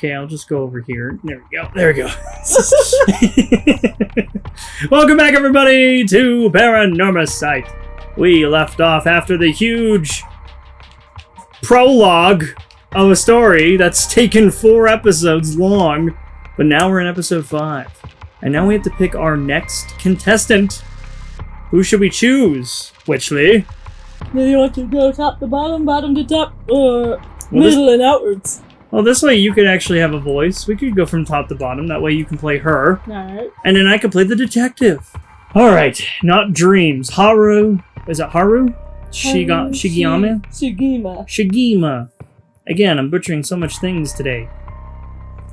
Okay, I'll just go over here. There we go. There we go. Welcome back, everybody, to Paranormasight. We left off after the huge prologue of a story that's taken 4 episodes long, but now we're in episode 5. And now we have to pick our next contestant. Who should we choose, Witchley? Do you want to go top to bottom, bottom to top, or middle and outwards? Well, this way you could actually have a voice. We could go from top to bottom. That way you can play her. Alright. And then I could play the detective. Alright, not dreams. Haru. Is it Haru? Shigima? Shigima. Again, I'm butchering so much things today.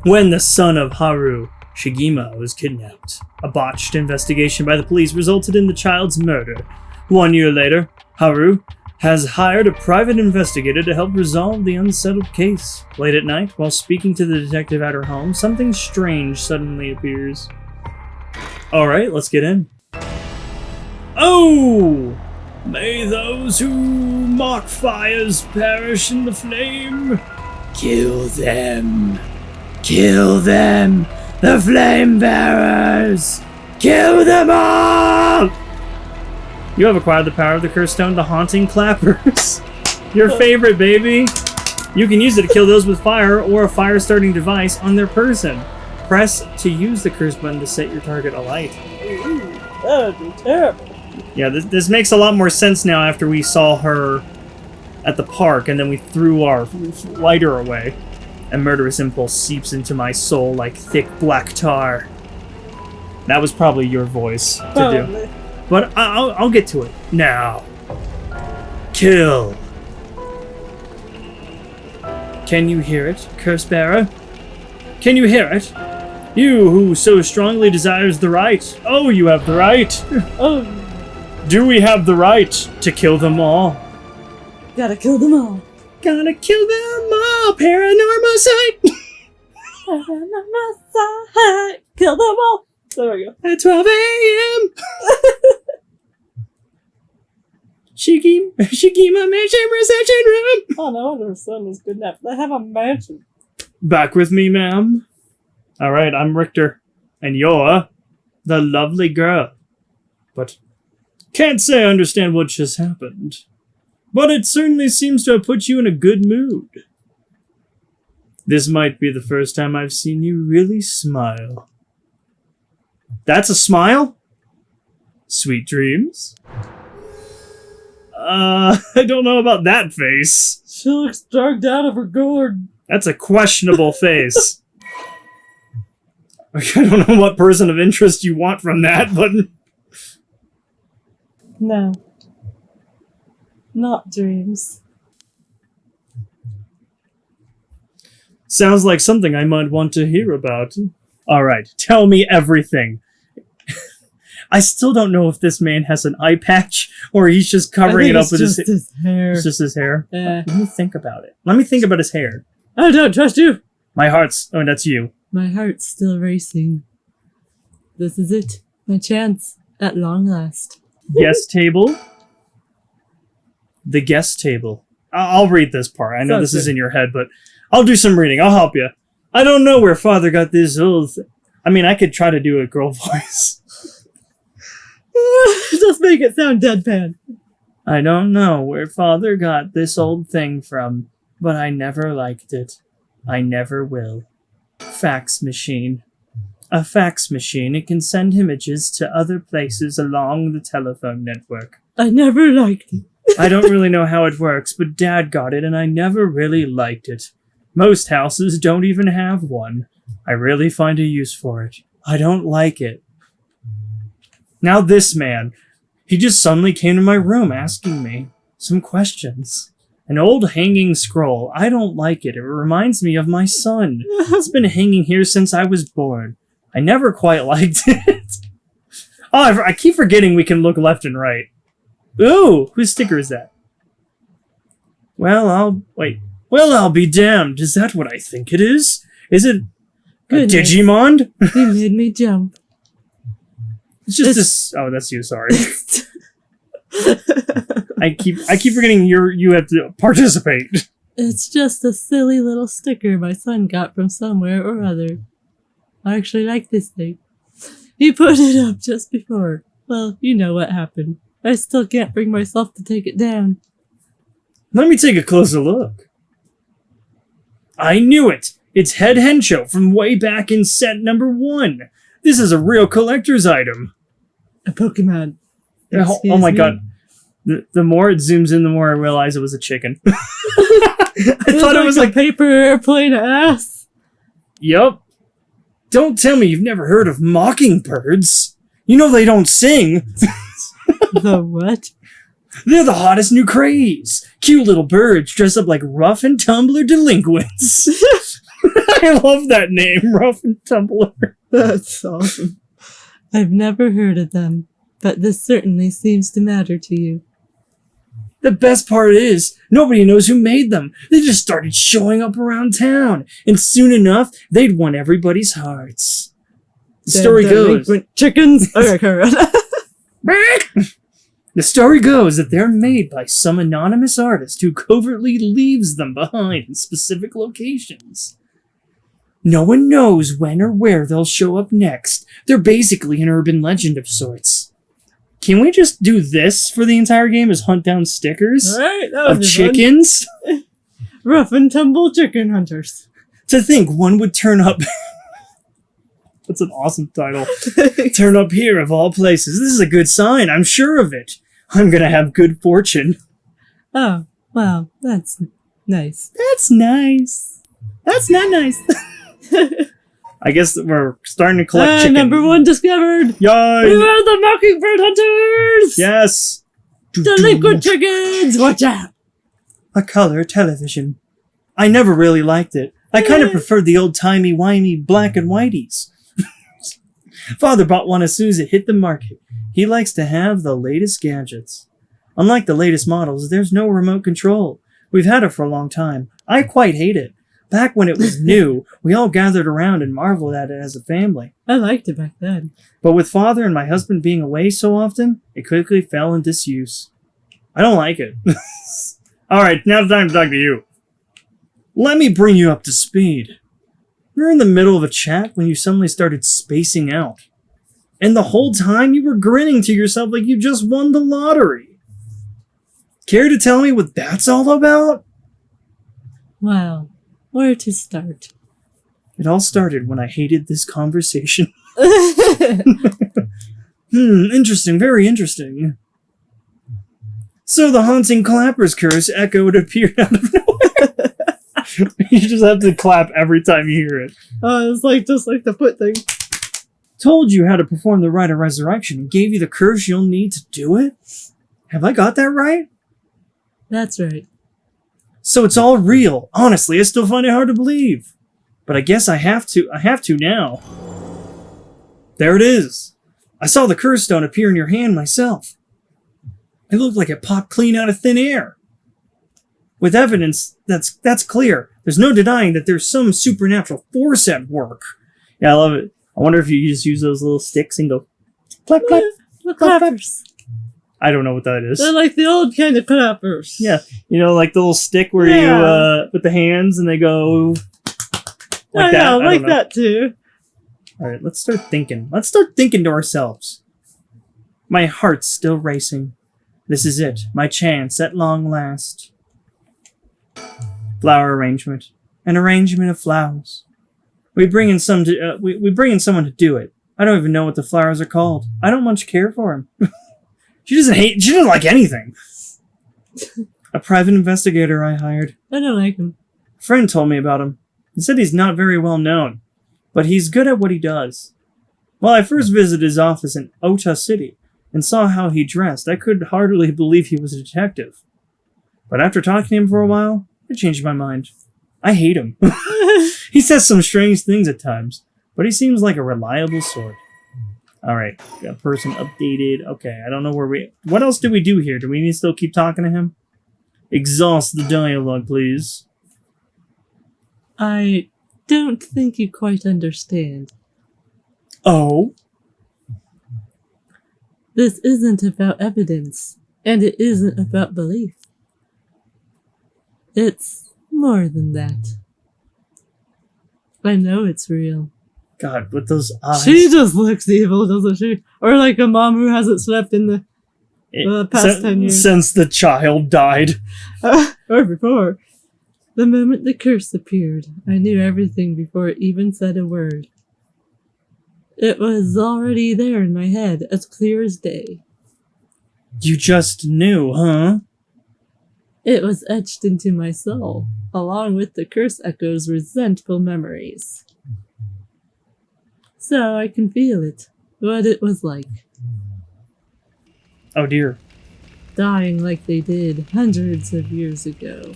When the son of Haru, Shigima, was kidnapped, a botched investigation by the police resulted in the child's murder. 1 year later, Haru has hired a private investigator to help resolve the unsettled case. Late at night, while speaking to the detective at her home, something strange suddenly appears. Alright, let's get in. Oh! May those who mock fires perish in the flame. Kill them. Kill them. The flame bearers. Kill them all! You have acquired the power of the cursed stone, the haunting clappers. Your favorite, baby. You can use it to kill those with fire or a fire-starting device on their person. Press to use the curse button to set your target alight. Ooh, that would be terrible. Yeah, this makes a lot more sense now after we saw her at the park and then we threw our lighter away. A murderous impulse seeps into my soul like thick black tar. That was probably your voice to do. But I'll get to it. Now. Kill. Can you hear it, Curse Bearer? Can you hear it? You who so strongly desires the right. Oh, you have the right. Oh. Do we have the right to kill them all? Gotta kill them all. Gotta kill them all. Paranormasight. Paranormasight. Kill them all. There we go. At 12 a.m. Shigima Mansion Reception Room. Oh, no wonder her son was good enough. They have a mansion. Back with me, ma'am. Alright, I'm Richter. And you're the lovely girl. But can't say I understand what just happened. But it certainly seems to have put you in a good mood. This might be the first time I've seen you really smile. That's a smile? Sweet dreams? I don't know about that face. She looks drugged out of her gourd. That's a questionable face. I don't know what person of interest you want from that, but... No. Not dreams. Sounds like something I might want to hear about. Alright, tell me everything. I still don't know if this man has an eye patch or he's just covering it up with his hair. It's just his hair? Yeah. Let me think about it. Let me think about his hair. I don't trust you. My heart's... Oh, that's you. My heart's still racing. This is it. My chance. At long last. Guest table? The guest table. I'll read this part. I know this is in your head, but I'll do some reading. I'll help you. I don't know where Father got this old... I mean, I could try to do a girl voice. Just make it sound deadpan. I don't know where Father got this old thing from, but I never liked it. I never will. Fax machine. A fax machine. It can send images to other places along the telephone network. I never liked it. I don't really know how it works, but Dad got it and I never really liked it. Most houses don't even have one. I really find a use for it. I don't like it. Now this man, he just suddenly came to my room asking me some questions. An old hanging scroll. I don't like it. It reminds me of my son. It's been hanging here since I was born. I never quite liked it. Oh, I keep forgetting we can look left and right. Ooh, whose sticker is that? Well, I'll be damned. Is that what I think it is? Is it a Digimon? He made me jump. It's just this. Oh, that's you. Sorry. I keep forgetting you have to participate. It's just a silly little sticker my son got from somewhere or other. I actually like this thing. He put it up just before. Well, you know what happened. I still can't bring myself to take it down. Let me take a closer look. I knew it! It's Head Hencho from way back in set number 1. This is a real collector's item. A Pokemon. Oh my god. The more it zooms in, the more I realize it was a chicken. I thought it was like a paper airplane ass. Yup. Don't tell me you've never heard of mockingbirds. You know they don't sing. The what? They're the hottest new craze. Cute little birds dressed up like rough and tumbler delinquents. I love that name, Rough and Tumbler. That's awesome. I've never heard of them, but this certainly seems to matter to you. The best part is, nobody knows who made them. They just started showing up around town, and soon enough, they'd won everybody's hearts. The story goes... Chickens! Okay, The story goes that they're made by some anonymous artist who covertly leaves them behind in specific locations. No one knows when or where they'll show up next. They're basically an urban legend of sorts. Can we just do this for the entire game, is hunt down stickers right, of chickens? Rough and tumble chicken hunters. To think one would turn up... That's an awesome title. Turn up here of all places. This is a good sign, I'm sure of it. I'm gonna have good fortune. Oh, wow, that's nice. That's nice. That's not nice. I guess we're starting to collect chicken. Number 1 discovered! Yay! We are the mockingbird hunters! Yes! Delinquent chickens! Watch out! A color television. I never really liked it. I kind of preferred the old-timey-wimey black and whiteys. Father bought one as soon as it hit the market. He likes to have the latest gadgets. Unlike the latest models, there's no remote control. We've had it for a long time. I quite hate it. Back when it was new, we all gathered around and marveled at it as a family. I liked it back then. But with Father and my husband being away so often, it quickly fell in disuse. I don't like it. Alright, now it's time to talk to you. Let me bring you up to speed. You're in the middle of a chat when you suddenly started spacing out. And the whole time you were grinning to yourself like you just won the lottery. Care to tell me what that's all about? Well, where to start? It all started when I hated this conversation. Interesting, very interesting. So the haunting clapper's curse echoed appeared out of nowhere. You just have to clap every time you hear it. It's like just like the foot thing. Told you how to perform the rite of resurrection and gave you the curse you'll need to do it? Have I got that right? That's right. So it's all real. Honestly, I still find it hard to believe. But I guess I have to now. There it is. I saw the curse stone appear in your hand myself. It looked like it popped clean out of thin air. With evidence that's clear. There's no denying that there's some supernatural force at work. Yeah, I love it. I wonder if you just use those little sticks and go clap, clap, The clap, clappers. I don't know what that is. They're like the old kind of clappers. Yeah, you know, like the little stick where you with the hands and they go like that. Yeah, like that too. All right, let's start thinking. Let's start thinking to ourselves. My heart's still racing. This is it, my chance at long last. Flower arrangement, an arrangement of flowers. We bring in someone to do it. I don't even know what the flowers are called. I don't much care for them. She doesn't like anything. A private investigator I hired. I don't like him. A friend told me about him. He said he's not very well known, but he's good at what he does. Well, I first visited his office in Ota City and saw how he dressed. I could hardly believe he was a detective. But after talking to him for a while, I changed my mind. I hate him. He says some strange things at times, but he seems like a reliable sort. Alright, got person updated. Okay, I don't know where what else do we do here? Do we need to still keep talking to him? Exhaust the dialogue, please. I don't think you quite understand. Oh? This isn't about evidence, and it isn't about belief. It's more than that. I know it's real. God, with those eyes. She just looks evil, doesn't she? Or like a mom who hasn't slept in the past 10 years. Since the child died. Or before. The moment the curse appeared, I knew everything before it even said a word. It was already there in my head, as clear as day. You just knew, huh? It was etched into my soul, along with the curse echo's resentful memories. So I can feel it, what it was like. Oh dear. Dying like they did hundreds of years ago.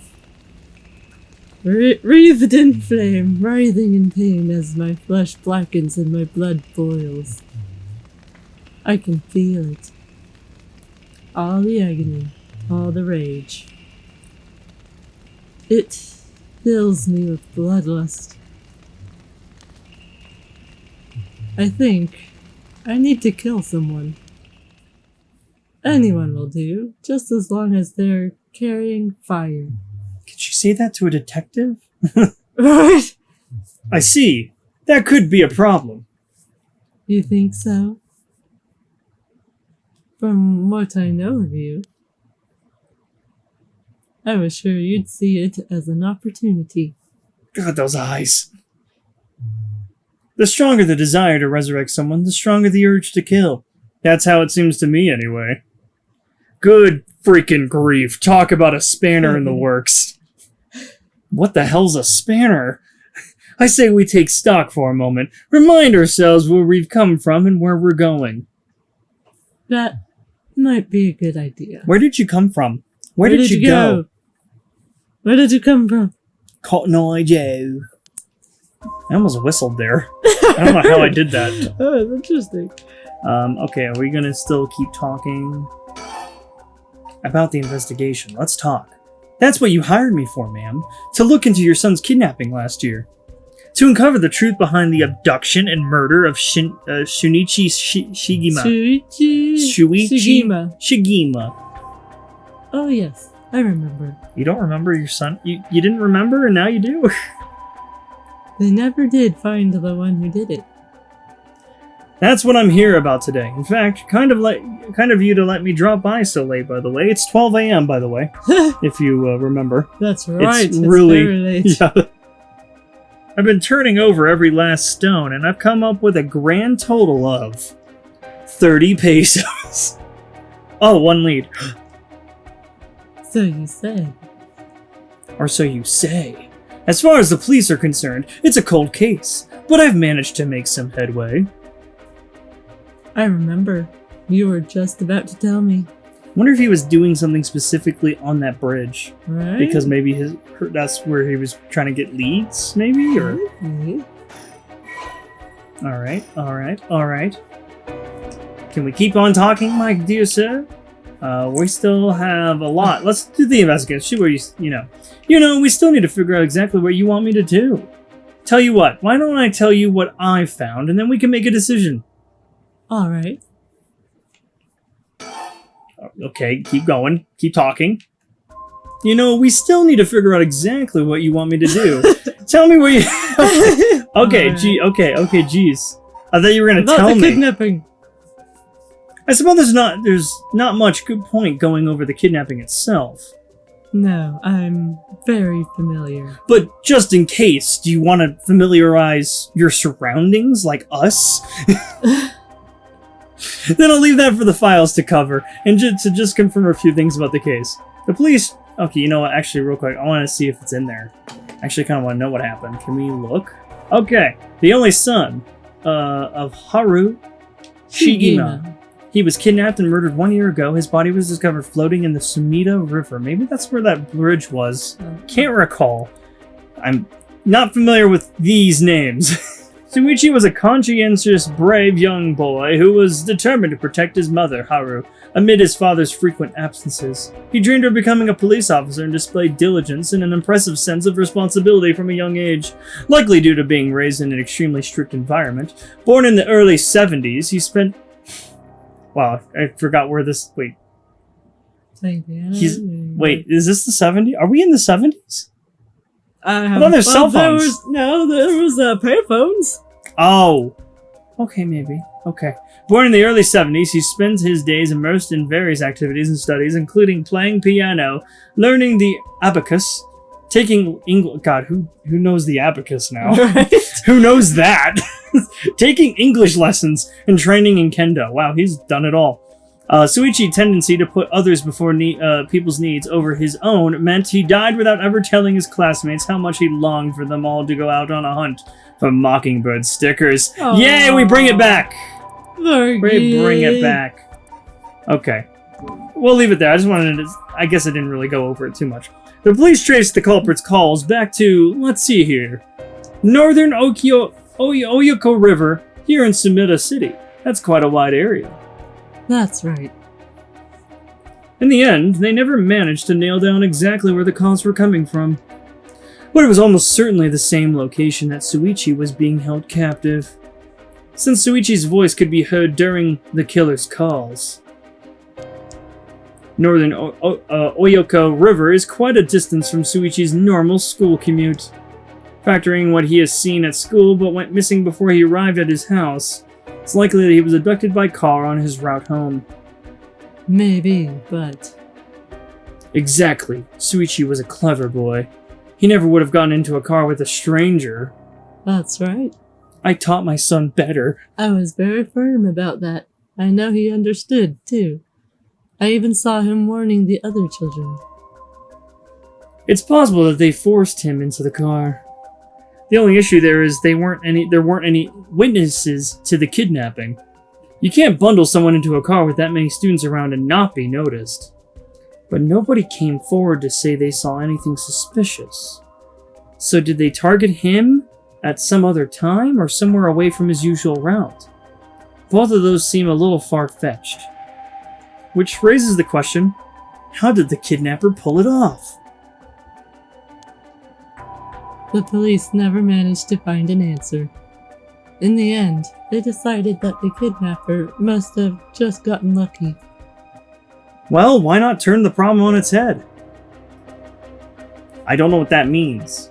Wreathed in flame, writhing in pain as my flesh blackens and my blood boils. I can feel it. All the agony, all the rage. It fills me with bloodlust. I think I need to kill someone. Anyone will do, just as long as they're carrying fire. Could you say that to a detective? Right? I see. That could be a problem. You think so? From what I know of you, I was sure you'd see it as an opportunity. God, those eyes. The stronger the desire to resurrect someone, the stronger the urge to kill. That's how it seems to me, anyway. Good freaking grief. Talk about a spanner in the works. What the hell's a spanner? I say we take stock for a moment. Remind ourselves where we've come from and where we're going. That might be a good idea. Where did you come from? Where did you go? Where did you come from? Cotton Eye Joe. I almost whistled there. I don't know how I did that. Oh, that's interesting. Okay, are we gonna still keep talking about the investigation? Let's talk. That's what you hired me for, ma'am. To look into your son's kidnapping last year. To uncover the truth behind the abduction and murder of Shunichi Shigima. Shigima. Oh, yes. I remember. You don't remember your son? You didn't remember and now you do? They never did find the one who did it. That's what I'm here about today. In fact, kind of you to let me drop by so late, by the way. It's 12 a.m., by the way, if you remember. That's right. It's really very late. Yeah. I've been turning over every last stone, and I've come up with a grand total of 30 pesos. Oh, one lead. So you said. Or so you say. As far as the police are concerned, it's a cold case, but I've managed to make some headway. I remember. You were just about to tell me. Wonder if he was doing something specifically on that bridge. Right? Because maybe that's where he was trying to get leads, maybe? Or Mm-hmm. Alright. Can we keep on talking, my dear sir? We still have a lot. Let's do the investigation. See where you know, we still need to figure out exactly what you want me to do. Tell you what, why don't I tell you what I found, and then we can make a decision. Alright. Okay, keep going. Keep talking. You know, we still need to figure out exactly what you want me to do. Tell me where you... Okay, Alright. Geez. I thought you were going to About tell the me. kidnapping. I suppose there's not much good point going over the kidnapping itself. No, I'm very familiar. But just in case, do you want to familiarize your surroundings like us? Then I'll leave that for the files to cover, and to just confirm a few things about the case. The police... Okay, you know what? Actually, real quick, I want to see if it's in there. Actually, I kind of want to know what happened. Can we look? Okay. The only son of Haru Shigima. He was kidnapped and murdered 1 year ago. His body was discovered floating in the Sumida River. Maybe that's where that bridge was. Can't recall. I'm not familiar with these names. Suichi was a conscientious, brave young boy who was determined to protect his mother, Haru, amid his father's frequent absences. He dreamed of becoming a police officer and displayed diligence and an impressive sense of responsibility from a young age. Likely due to being raised in an extremely strict environment. Born in the early 70s, he spent... Wow, I forgot where this... Wait, is this the 70s? Are we in the 70s? I thought there's cell there phones. there was payphones. Oh. Okay, maybe. Okay. Born in the early 70s, he spends his days immersed in various activities and studies, including playing piano, learning the abacus, taking English. God, who knows the abacus now? Right? Who knows that? Taking English lessons and training in kendo. Wow, he's done it all. Suichi's tendency to put others before people's needs over his own meant he died without ever telling his classmates how much he longed for them all to go out on a hunt for mockingbird stickers. Aww. Yay, we bring it back! We bring it Fergie. back. Okay. We'll leave it there. I guess I didn't really go over it too much. The police traced the culprit's calls back to, let's see here, Northern Oyoko River here in Sumida City. That's quite a wide area. That's right. In the end, they never managed to nail down exactly where the calls were coming from. But it was almost certainly the same location that Suichi was being held captive, since Suichi's voice could be heard during the killer's calls. Northern Oyoko River is quite a distance from Suichi's normal school commute. Factoring what he has seen at school but went missing before he arrived at his house, it's likely that he was abducted by car on his route home. Maybe, but... Exactly. Suichi was a clever boy. He never would have gotten into a car with a stranger. That's right. I taught my son better. I was very firm about that. I know he understood, too. I even saw him warning the other children. It's possible that they forced him into the car. The only issue there is there weren't any witnesses to the kidnapping. You can't bundle someone into a car with that many students around and not be noticed. But nobody came forward to say they saw anything suspicious. So did they target him at some other time or somewhere away from his usual route? Both of those seem a little far-fetched. Which raises the question, how did the kidnapper pull it off? The police never managed to find an answer. In the end, they decided that the kidnapper must have just gotten lucky. Well, why not turn the problem on its head? I don't know what that means.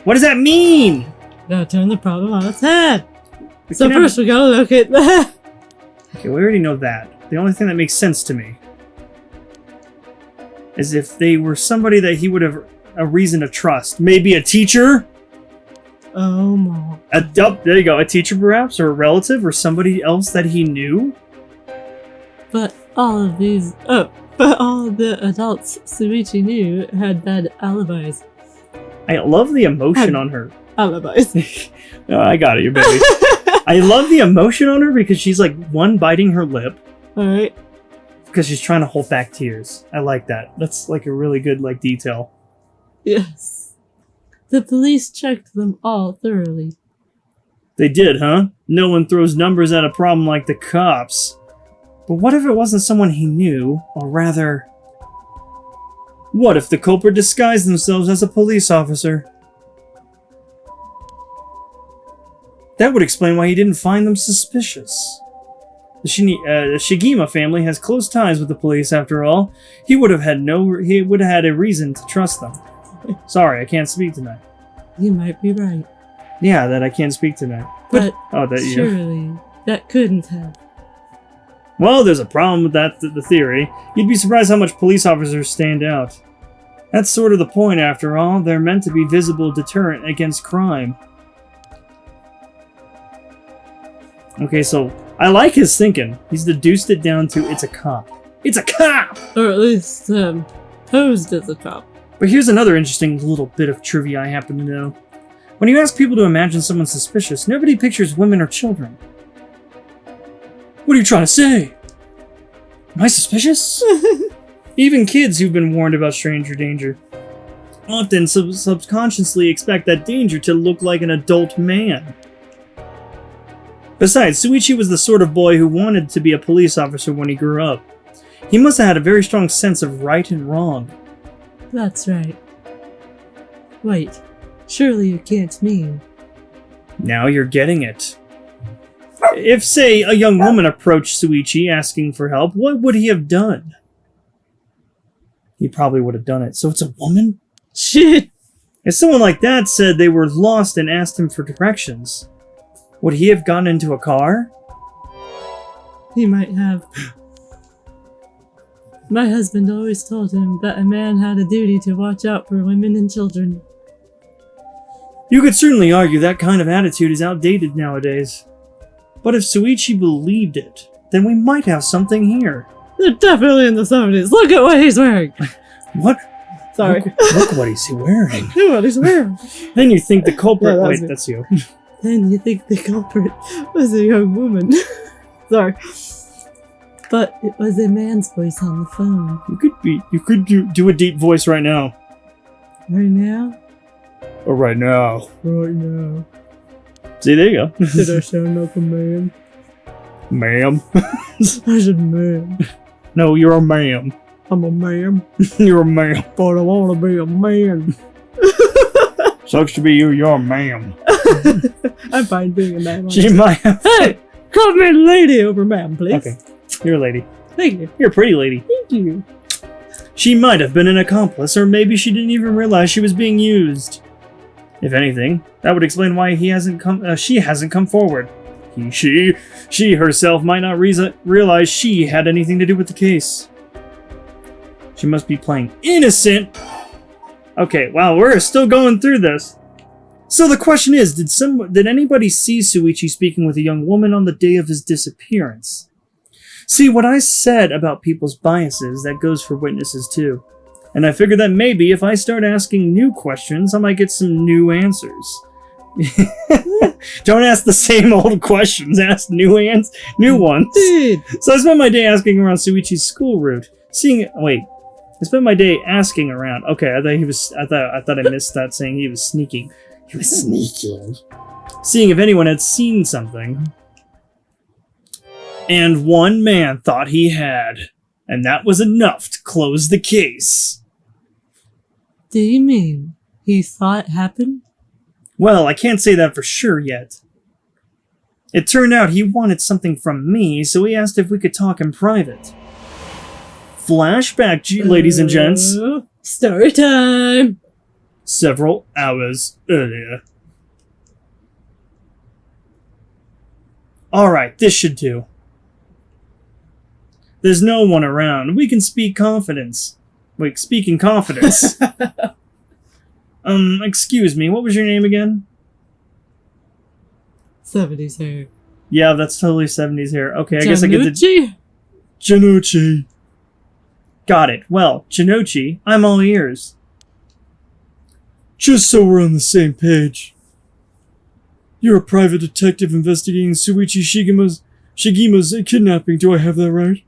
What does that mean? Gotta turn the problem on its head! The So kidnapper- first we gotta look at that. Okay, we already know that. The only thing that makes sense to me is if they were somebody that he would have a reason to trust. Maybe a teacher? Oh my. There you go. A teacher perhaps, or a relative, or somebody else that he knew? But all of the adults Suichi knew had bad alibis. I love the emotion on her. Alibis. Oh, I got it, you baby. I love the emotion on her because she's like biting her lip Alright. because she's trying to hold back tears. I like that. That's like a really good detail. Yes. The police checked them all thoroughly. They did, huh? No one throws numbers at a problem like the cops. But what if it wasn't someone he knew, or rather... What if the culprit disguised themselves as a police officer? That would explain why he didn't find them suspicious. The Shigima family has close ties with the police, after all. He would have had a reason to trust them. Sorry, I can't speak tonight. You might be right. Yeah, that I can't speak tonight. But you. surely that couldn't have. Well, there's a problem with that, the theory. You'd be surprised how much police officers stand out. That's sort of the point, after all. They're meant to be visible deterrent against crime. Okay, so I like his thinking. He's deduced it down to it's a cop. It's a cop! Or at least, posed as a cop. But here's another interesting little bit of trivia I happen to know. When you ask people to imagine someone suspicious, nobody pictures women or children. What are you trying to say? Am I suspicious? Even kids who've been warned about stranger danger often subconsciously expect that danger to look like an adult man. Besides, Suichi was the sort of boy who wanted to be a police officer when he grew up. He must have had a very strong sense of right and wrong. That's right. Wait, surely you can't mean... Now you're getting it. If, say, a young woman approached Suichi asking for help, what would he have done? He probably would have done it. So it's a woman? Shit! If someone like that said they were lost and asked him for directions, would he have gotten into a car? He might have. My husband always told him that a man had a duty to watch out for women and children. You could certainly argue that kind of attitude is outdated nowadays. But if Suichi believed it, then we might have something here. They're definitely in the 70s. Look at what he's wearing! What? Sorry. Look what he's wearing. Look what he's wearing. Then you think the culprit... Yeah, wait, me. that's you. Then you think the culprit was a young woman. Sorry. But it was a man's voice on the phone. You could do a deep voice right now. Right now? Or right now. Right now. See, there you go. Did I sound like a man? Ma'am. I said man. No, you're a ma'am. I'm a man. You're a ma'am. But I want to be a man. Sucks to be you, you're a ma'am. I'm fine being a man. She might have... Hey! Call me lady over man, please. Okay. You're a lady. Thank you. You're a pretty lady. Thank you. She might have been an accomplice, or maybe she didn't even realize she was being used. If anything, that would explain why she hasn't come forward. She herself might not realize she had anything to do with the case. She must be playing innocent. Okay, wow, we're still going through this. So the question is, did anybody see Suichi speaking with a young woman on the day of his disappearance? See, what I said about people's biases, that goes for witnesses too. And I figured that maybe if I start asking new questions, I might get some new answers. Don't ask the same old questions, ask new ones. Dude. So I spent my day asking around Suichi's school route. I spent my day asking around. Okay, I thought I missed that saying he was sneaking. He was sneaking. Seeing if anyone had seen something. And one man thought he had. And that was enough to close the case. Do you mean he saw it happen? Well, I can't say that for sure yet. It turned out he wanted something from me, so he asked if we could talk in private. Flashback, ladies and gents. Story time! Several hours earlier. Alright, this should do. There's no one around. We can speak confidence. Wait, speak in confidence. Excuse me, what was your name again? 70s hair. Yeah, that's totally 70s hair. Okay, I guess I get the... Janochi. Got it. Well, Janochi, I'm all ears. Just so we're on the same page. You're a private detective investigating Suichi Shigima's kidnapping, do I have that right?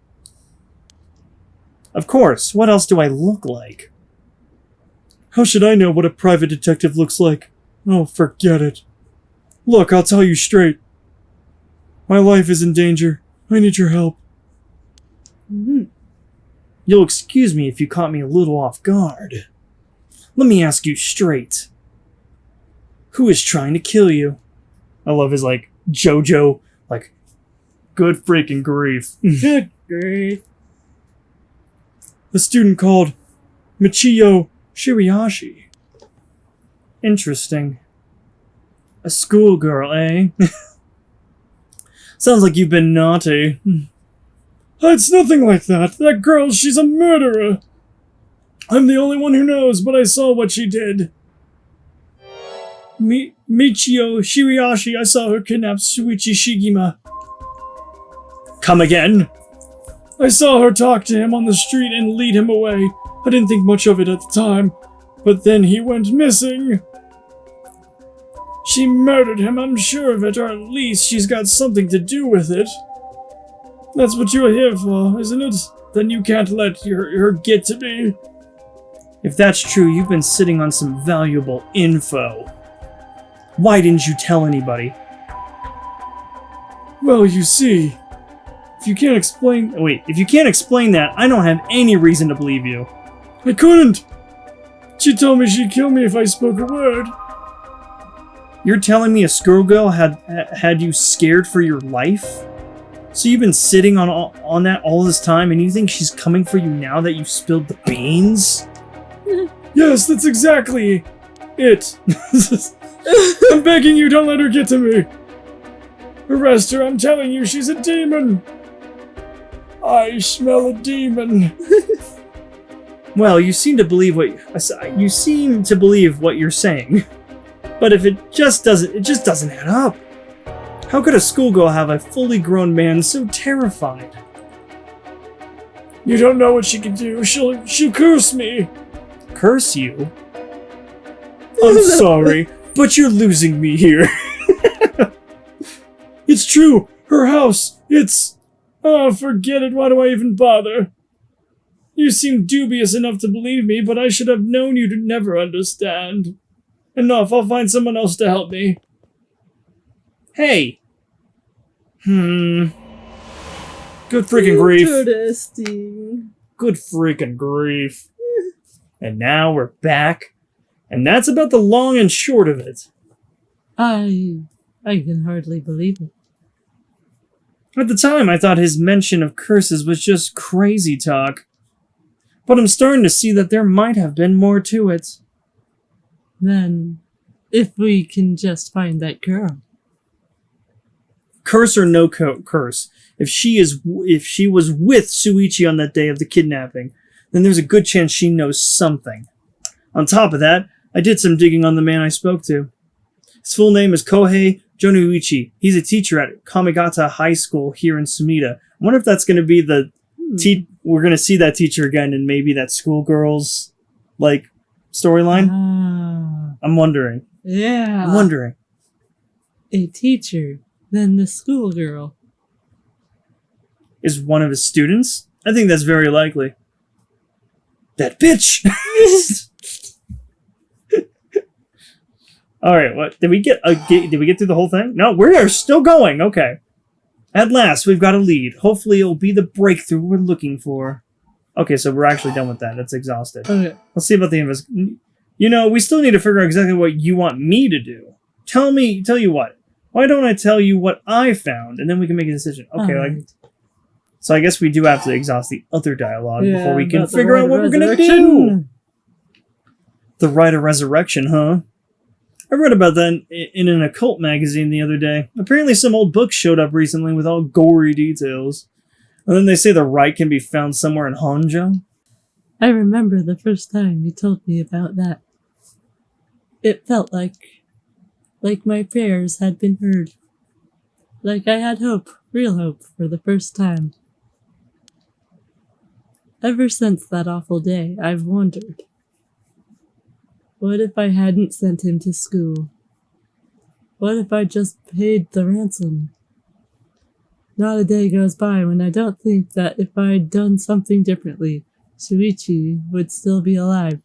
Of course, what else do I look like? How should I know what a private detective looks like? Oh, forget it. Look, I'll tell you straight. My life is in danger. I need your help. Mm-hmm. You'll excuse me if you caught me a little off guard. Let me ask you straight. Who is trying to kill you? I love his, JoJo, good freaking grief. Good grief. A student called Michiyo Shiriashi. Interesting. A schoolgirl, eh? Sounds like you've been naughty. It's nothing like that. That girl, she's a murderer. I'm the only one who knows, but I saw what she did. Michiyo Shiriashi, I saw her kidnap Suichi Shigima. Come again? I saw her talk to him on the street and lead him away. I didn't think much of it at the time, but then he went missing. She murdered him, I'm sure of it, or at least she's got something to do with it. That's what you're here for, isn't it? Then you can't let her get to me. If that's true, you've been sitting on some valuable info. Why didn't you tell anybody? Well, you see, if you can't explain that, I don't have any reason to believe you. I couldn't! She told me she'd kill me if I spoke a word. You're telling me a schoolgirl had you scared for your life? So you've been sitting on that all this time, and you think she's coming for you now that you spilled the beans? Yes, that's exactly It. I'm begging you, don't let her get to me. Arrest her, I'm telling you, she's a demon. I smell a demon. Well, you seem to believe what you're saying. But if it just doesn't add up. How could a schoolgirl have a fully grown man so terrified? You don't know what she can do. She'll curse me. Curse you? I'm sorry, but you're losing me here. It's true. Her house. It's... Oh, forget it. Why do I even bother? You seem dubious enough to believe me, but I should have known you'd never understand. Enough. I'll find someone else to help me. Hey. Good freaking grief. Interesting. Good freaking grief. And now we're back. And that's about the long and short of it. I can hardly believe it. At the time, I thought his mention of curses was just crazy talk. But I'm starting to see that there might have been more to it. Then, if we can just find that girl. Curse or no curse, if she was with Shuichi on that day of the kidnapping, then there's a good chance she knows something. On top of that, I did some digging on the man I spoke to. His full name is Kohei Jonuichi. He's a teacher at Kamigata High School here in Sumida. I wonder if that's going to be the... we're going to see that teacher again in maybe that schoolgirl's, storyline? I'm wondering. Yeah. I'm wondering. A teacher, then the schoolgirl. Is one of his students? I think that's very likely. That bitch! Alright, what? Did we get through the whole thing? No, we are still going. Okay. At last, we've got a lead. Hopefully, it'll be the breakthrough we're looking for. Okay, so we're actually done with that. That's exhausted. Okay. Let's see about the we still need to figure out exactly what you want me to do. Tell you what. Why don't I tell you what I found, and then we can make a decision. Okay, so I guess we do have to exhaust the other dialogue before we can figure out what we're going to do. The Rite of Resurrection, huh? I read about that in an occult magazine the other day. Apparently some old books showed up recently with all gory details. And then they say the rite can be found somewhere in Honjo. I remember the first time you told me about that. It felt like my prayers had been heard. Like I had hope, real hope, for the first time. Ever since that awful day, I've wondered. What if I hadn't sent him to school? What if I just paid the ransom? Not a day goes by when I don't think that if I'd done something differently, Shuichi would still be alive.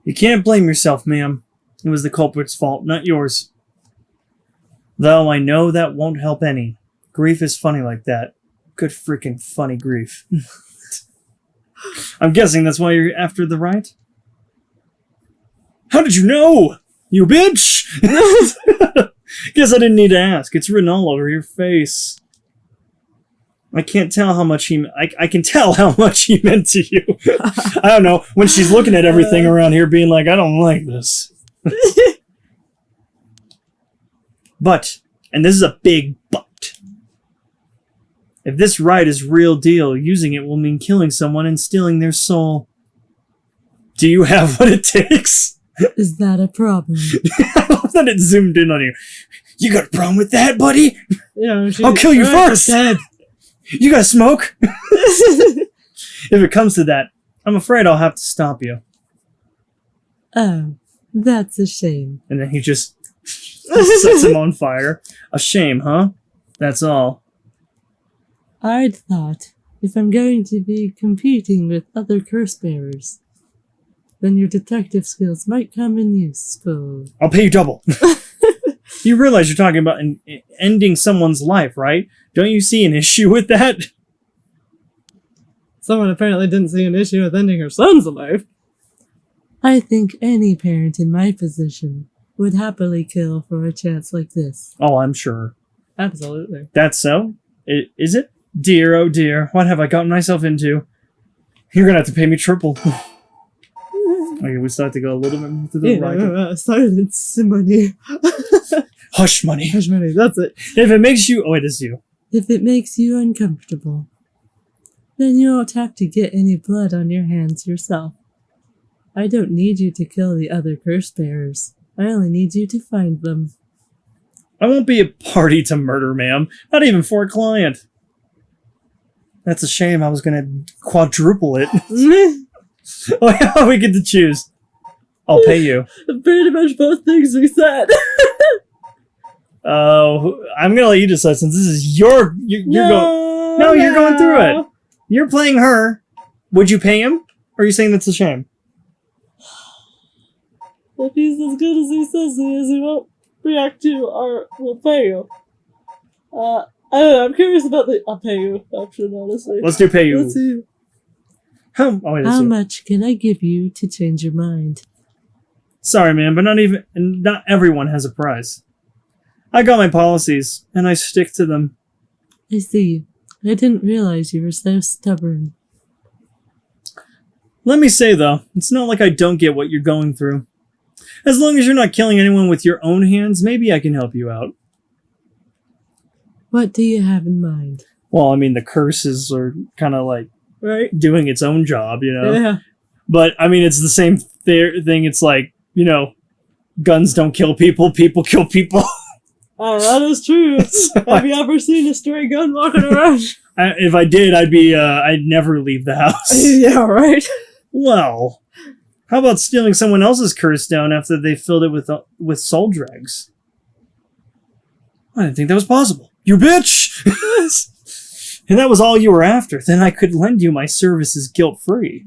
You can't blame yourself, ma'am. It was the culprit's fault, not yours. Though I know that won't help any. Grief is funny like that. Good freaking funny grief. I'm guessing that's why you're after the rite? How did you know? You bitch! Guess I didn't need to ask. It's written all over your face. I can't tell how much I can tell how much he meant to you. I don't know. When she's looking at everything around here being like, I don't like this. But, and this is a big but, if this rite is real deal, using it will mean killing someone and stealing their soul. Do you have what it takes? Is that a problem? I love that it zoomed in on you. You got a problem with that, buddy? I'll kill you first! Dead. You got smoke? If it comes to that, I'm afraid I'll have to stop you. Oh, that's a shame. And then he just sets him on fire. A shame, huh? That's all. I'd thought, if I'm going to be competing with other curse bearers, then your detective skills might come in useful. I'll pay you double. You realize you're talking about ending someone's life, right? Don't you see an issue with that? Someone apparently didn't see an issue with ending her son's life. I think any parent in my position would happily kill for a chance like this. Oh, I'm sure. Absolutely. That's so? Is it? Dear, oh dear, what have I gotten myself into? You're gonna have to pay me triple. Okay, we start to go a little bit more to the right. Silence money. Hush money. Hush money, that's it. If it makes you... Oh, wait, it's you. If it makes you uncomfortable, then you won't have to get any blood on your hands yourself. I don't need you to kill the other curse bearers. I only need you to find them. I won't be a party to murder, ma'am. Not even for a client. That's a shame. I was gonna quadruple it. Oh, yeah, we get to choose. I'll pay you. Pretty much both things we said. Oh, I'm gonna let you decide since this is you're going. No, you're going through it. You're playing her. Would you pay him? Or are you saying that's a shame? If he's as good as he says he is, he won't react to you or will pay you. I don't know, I'm curious about the I'll pay you option, honestly. Let's do pay you. Let's see. How Much can I give you to change your mind? Sorry, man, but not everyone has a price. I got my policies, and I stick to them. I see. I didn't realize you were so stubborn. Let me say, though, it's not like I don't get what you're going through. As long as you're not killing anyone with your own hands, maybe I can help you out. What do you have in mind? Well, I mean, the curses are kind of like doing its own job, you know? Yeah. But, I mean, it's the same thing. It's like, you know, guns don't kill people, people kill people. Oh, that is true. Have you ever seen a stray gun walking around? If I did, I'd never leave the house. Yeah, right? Well, how about stealing someone else's curse stone after they filled it with soul dregs? I didn't think that was possible. You bitch! And that was all you were after. Then I could lend you my services guilt-free.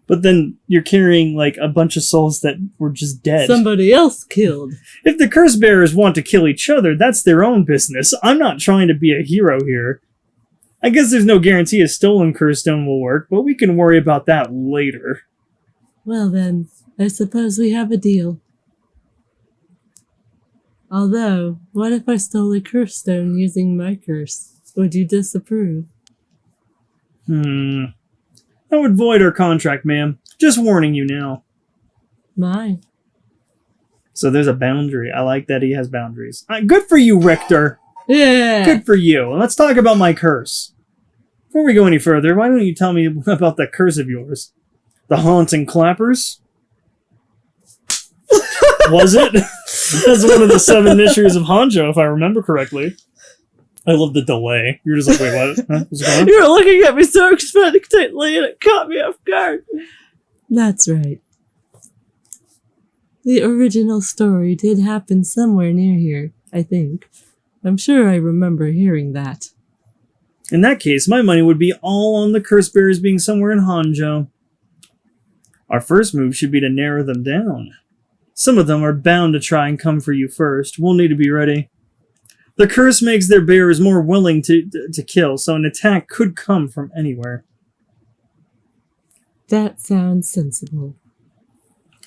But then you're carrying, like, a bunch of souls that were just dead. Somebody else killed. If the curse bearers want to kill each other, that's their own business. I'm not trying to be a hero here. I guess there's no guarantee a stolen curse stone will work, but we can worry about that later. Well then, I suppose we have a deal. Although, what if I stole a curse stone using my curse? Would you disapprove? That would void our contract, ma'am. Just warning you now. My. So there's a boundary. I like that he has boundaries. Good for you, Richter. Yeah. Good for you. Let's talk about my curse. Before we go any further, why don't you tell me about that curse of yours? The haunting clappers? Was it? That's one of the 7 mysteries of Hanjo, if I remember correctly. I love the delay. You're just like, wait, what? Huh? What's going on? You were looking at me so expectantly and it caught me off guard. That's right. The original story did happen somewhere near here, I think. I'm sure I remember hearing that. In that case, my money would be all on the curse bearers being somewhere in Hanjo. Our first move should be to narrow them down. Some of them are bound to try and come for you first. We'll need to be ready. The curse makes their bearers more willing to kill, so an attack could come from anywhere. That sounds sensible.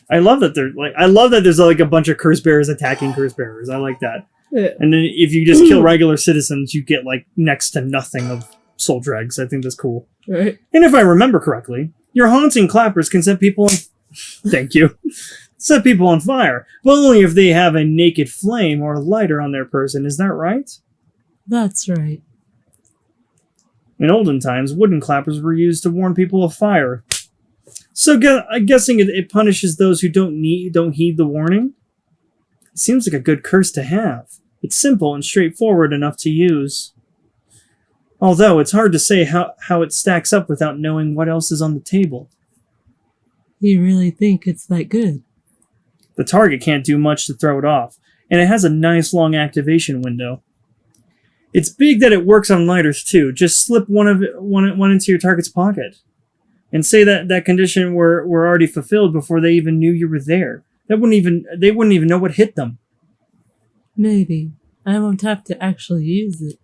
I love that there's like a bunch of curse bearers attacking curse bearers. I like that. Yeah. And then if you just kill regular citizens, you get like next to nothing of soul dregs. I think that's cool. Right. And if I remember correctly, your haunting clappers can set people on... Thank you. Set people on fire, but only if they have a naked flame or a lighter on their person. Is that right? That's right. In olden times, wooden clappers were used to warn people of fire. So I'm guessing it punishes those who don't heed the warning? It seems like a good curse to have. It's simple and straightforward enough to use. Although, it's hard to say how it stacks up without knowing what else is on the table. You really think it's that good? The target can't do much to throw it off, and it has a nice long activation window. It's big that it works on lighters too. Just slip one into your target's pocket. And say that condition were already fulfilled before they even knew you were there. They wouldn't even know what hit them. Maybe. I won't have to actually use it.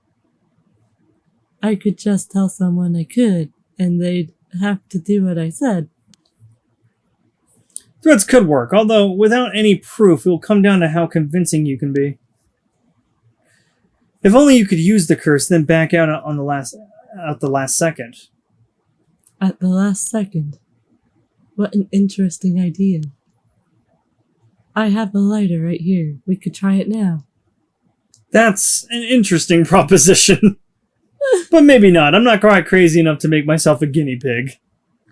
I could just tell someone I could, and they'd have to do what I said. Threats could work, although without any proof, it will come down to how convincing you can be. If only you could use the curse, then back out at the last second. At the last second? What an interesting idea. I have a lighter right here. We could try it now. That's an interesting proposition. But maybe not. I'm not quite crazy enough to make myself a guinea pig.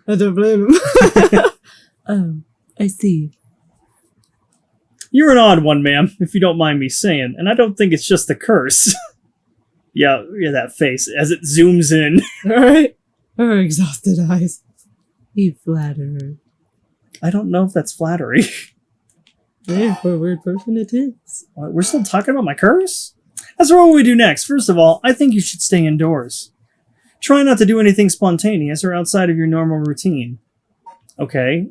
I don't blame him. Oh, I see. You're an odd one, ma'am, if you don't mind me saying, and I don't think it's just the curse. yeah, that face as it zooms in. Alright. Her exhausted eyes. You flatter her. I don't know if that's flattery. Yeah, for a weird person it is. What, we're still talking about my curse? That's what we do next. First of all, I think you should stay indoors. Try not to do anything spontaneous or outside of your normal routine. Okay,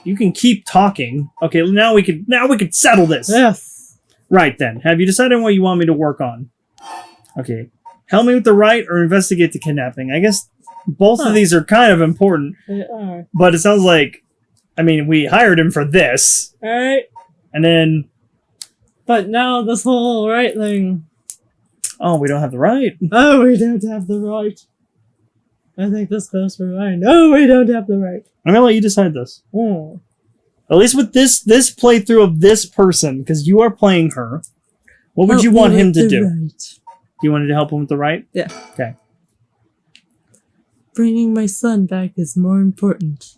you can keep talking. Okay, now we can settle this. Yes. Right then. Have you decided what you want me to work on? Okay. Help me with the RITE or investigate the kidnapping. I guess both of these are kind of important. They are. But it sounds like, I mean, we hired him for this. Alright. And then... But now this whole right thing. Oh, we don't have the RITE. Oh, we don't have the right. I think this goes for mine. No, we don't have the right. I'm gonna let you decide this. Oh. At least with this playthrough of this person, because you are playing her, what would you want him to do? Right. Do you want to help him with the RITE? Yeah. Okay. Bringing my son back is more important.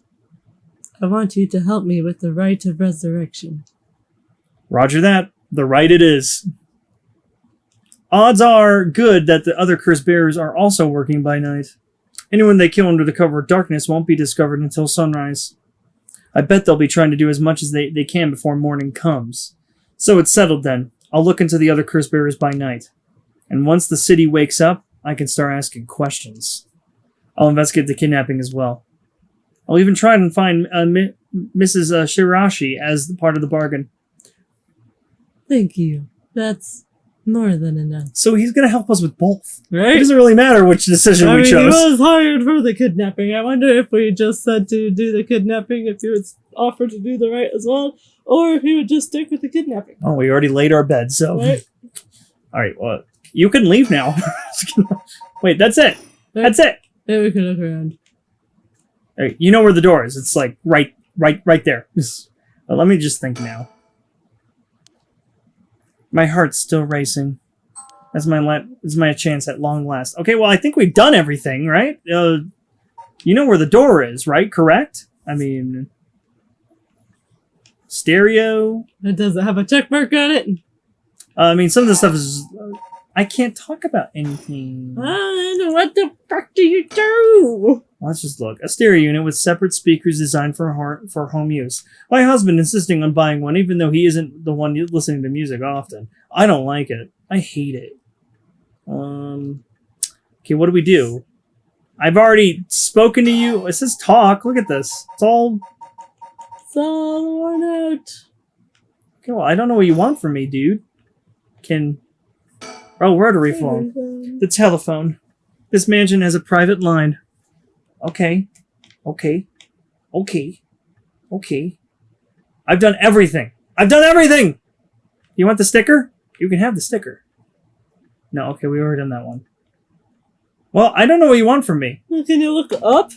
I want you to help me with the rite of resurrection. Roger that. The RITE it is. Odds are good that the other curse bearers are also working by night. Anyone they kill under the cover of darkness won't be discovered until sunrise. I bet they'll be trying to do as much as they can before morning comes. So it's settled then. I'll look into the other curse bearers by night. And once the city wakes up, I can start asking questions. I'll investigate the kidnapping as well. I'll even try and find Mrs. Shirashi as part of the bargain. Thank you. That's more than enough. So he's going to help us with both. Right? It doesn't really matter which decision we chose. He was hired for the kidnapping. I wonder if we just said to do the kidnapping, if he would offer to do the right as well, or if he would just stick with the kidnapping. Oh, we already laid our bed, so... Right? Alright, well, you can leave now. Wait, that's it. Right. That's it. Yeah, we can look around. Alright, you know where the door is. It's like right there. Well, let me just think now. My heart's still racing. That's my chance at long last. Okay, well, I think we've done everything, right? You know where the door is, right? Correct? I mean... Stereo? It doesn't have a check mark on it. I mean, some of the stuff is... I can't talk about anything. What the fuck do you do? Let's just look. A stereo unit with separate speakers designed for home use. My husband insisting on buying one, even though he isn't the one listening to music often. I don't like it. I hate it. Okay, what do we do? I've already spoken to you. It says talk. Look at this. It's all worn out. Okay, well, I don't know what you want from me, dude. Oh, rotary phone. The telephone. This mansion has a private line. Okay. I've done everything. You want the sticker? You can have the sticker. No, okay, we already done that one. Well, I don't know what you want from me. Can you look up?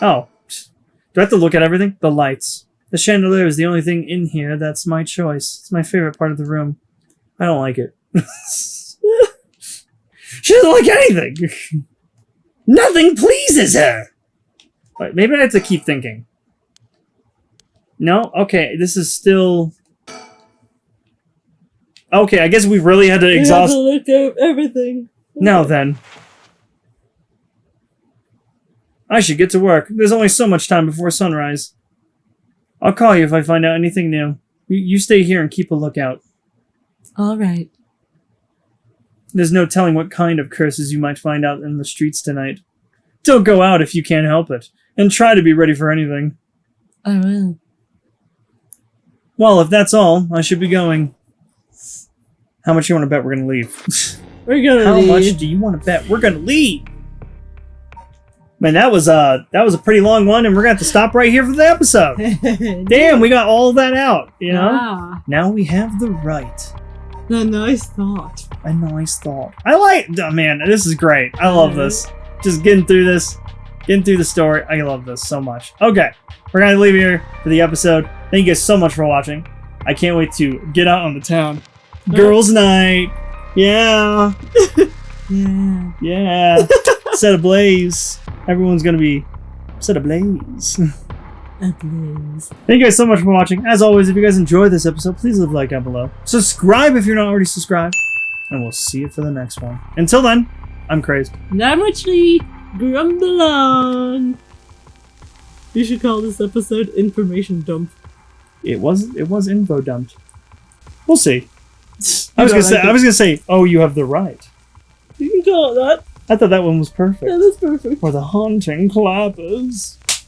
Oh. Do I have to look at everything? The lights. The chandelier is the only thing in here that's my choice. It's my favorite part of the room. I don't like it. She doesn't like anything. Nothing pleases her. Wait, maybe I have to keep thinking. No? Okay, this is still... Okay, I guess we really had to exhaust... You have to look at everything. Now then. I should get to work. There's only so much time before sunrise. I'll call you if I find out anything new. You stay here and keep a lookout. All right. There's no telling what kind of curses you might find out in the streets tonight. Don't go out if you can't help it. And try to be ready for anything. I will. Well, if that's all, I should be going. How much you want to bet we're going to leave? We're going to leave. How much do you want to bet we're going to leave? Man, that was a pretty long one, and we're going to have to stop right here for the episode. Damn, we got all that out, you know? Ah. Now we have the RITE. A nice thought. A nice thought. I like... Oh, man, this is great. I love this. Just getting through this. Getting through the story. I love this so much. Okay, we're going to leave here for the episode. Thank you guys so much for watching. I can't wait to get out on the town. Girls' night. Yeah. Yeah. Yeah. Set ablaze. Everyone's going to be set ablaze. Ablaze. Thank you guys so much for watching. As always, if you guys enjoyed this episode, please leave a like down below. Subscribe if you're not already subscribed. And we'll see you for the next one. Until then, I'm crazed. And I'm actually Grumble on. You should call this episode Information Dump. It was info dumped. We'll see. I was gonna say, oh, you have the right. You can call it that. I thought that one was perfect. Yeah, that's perfect. For the haunting clappers.